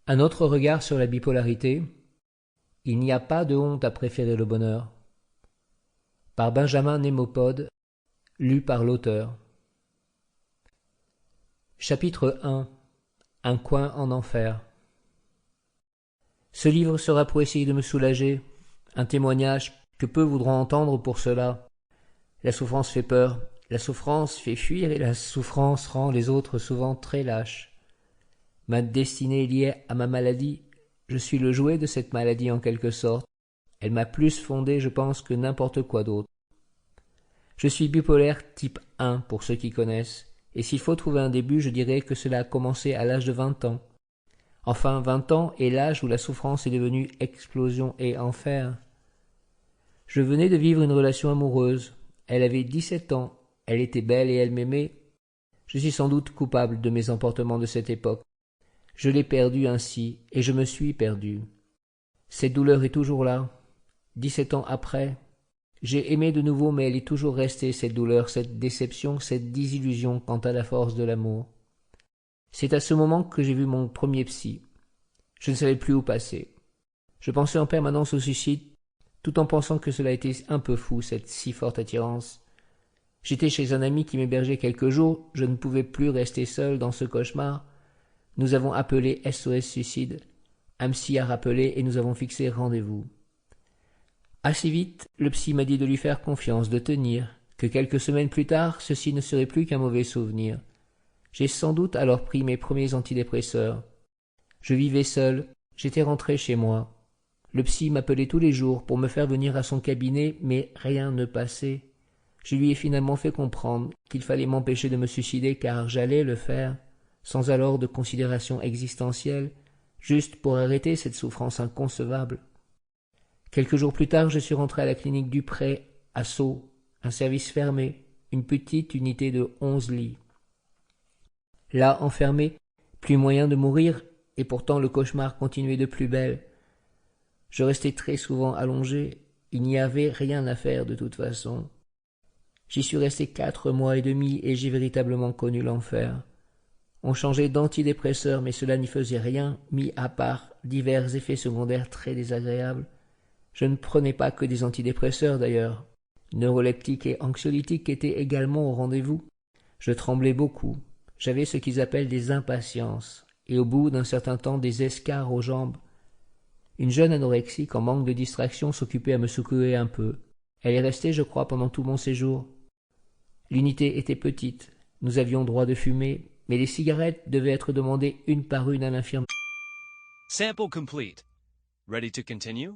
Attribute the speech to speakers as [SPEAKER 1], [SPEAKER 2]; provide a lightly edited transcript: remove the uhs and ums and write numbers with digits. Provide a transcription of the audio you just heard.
[SPEAKER 1] Un autre regard sur la bipolarité. Il n'y a pas de honte à préférer le bonheur. Par Benjamin Némopode, lu par l'auteur. Chapitre 1. Un coin en enfer. Ce livre sera pour essayer de me soulager, un témoignage que peu voudront entendre pour cela. La souffrance fait peur, la souffrance fait fuir et la souffrance rend les autres souvent très lâches. Ma destinée est liée à ma maladie. Je suis le jouet de cette maladie en quelque sorte. Elle m'a plus fondé, je pense, que n'importe quoi d'autre. Je suis bipolaire type 1 pour ceux qui connaissent, et s'il faut trouver un début, je dirais que cela a commencé à l'âge de 20 ans. Enfin, 20 ans est l'âge où la souffrance est devenue explosion et enfer. Je venais de vivre une relation amoureuse. Elle avait 17 ans, elle était belle et elle m'aimait. Je suis sans doute coupable de mes emportements de cette époque. Je l'ai perdue ainsi, et je me suis perdu. Cette douleur est toujours là. 17 ans après, j'ai aimé de nouveau, mais elle est toujours restée, cette douleur, cette déception, cette désillusion quant à la force de l'amour. C'est à ce moment que j'ai vu mon premier psy. Je ne savais plus où passer. Je pensais en permanence au suicide, tout en pensant que cela était un peu fou, cette si forte attirance. J'étais chez un ami qui m'hébergeait quelques jours, je ne pouvais plus rester seul dans ce cauchemar. Nous avons appelé SOS Suicide. Un psy a rappelé et nous avons fixé rendez-vous. Assez vite, le psy m'a dit de lui faire confiance, de tenir, que quelques semaines plus tard, ceci ne serait plus qu'un mauvais souvenir. J'ai sans doute alors pris mes premiers antidépresseurs. Je vivais seul, j'étais rentré chez moi. Le psy m'appelait tous les jours pour me faire venir à son cabinet, mais rien ne passait. Je lui ai finalement fait comprendre qu'il fallait m'empêcher de me suicider car j'allais le faire, sans alors de considération existentielle, juste pour arrêter cette souffrance inconcevable. Quelques jours plus tard, je suis rentré à la clinique du Pré, à Sceaux, un service fermé, une petite unité de 11 lits. Là, enfermé, plus moyen de mourir, et pourtant le cauchemar continuait de plus belle. Je restais très souvent allongé, il n'y avait rien à faire de toute façon. J'y suis resté 4 mois et demi et j'ai véritablement connu l'enfer. On changeait d'antidépresseurs, mais cela n'y faisait rien, mis à part divers effets secondaires très désagréables. Je ne prenais pas que des antidépresseurs d'ailleurs. Neuroleptiques et anxiolytiques étaient également au rendez-vous. Je tremblais beaucoup. J'avais ce qu'ils appellent des impatiences, et au bout d'un certain temps des escarres aux jambes. Une jeune anorexique en manque de distraction s'occupait à me secouer un peu. Elle est restée, je crois, pendant tout mon séjour. L'unité était petite. Nous avions droit de fumer, mais les cigarettes devaient être demandées une par une à l'infirmière.
[SPEAKER 2] Sample complete. Ready to continue?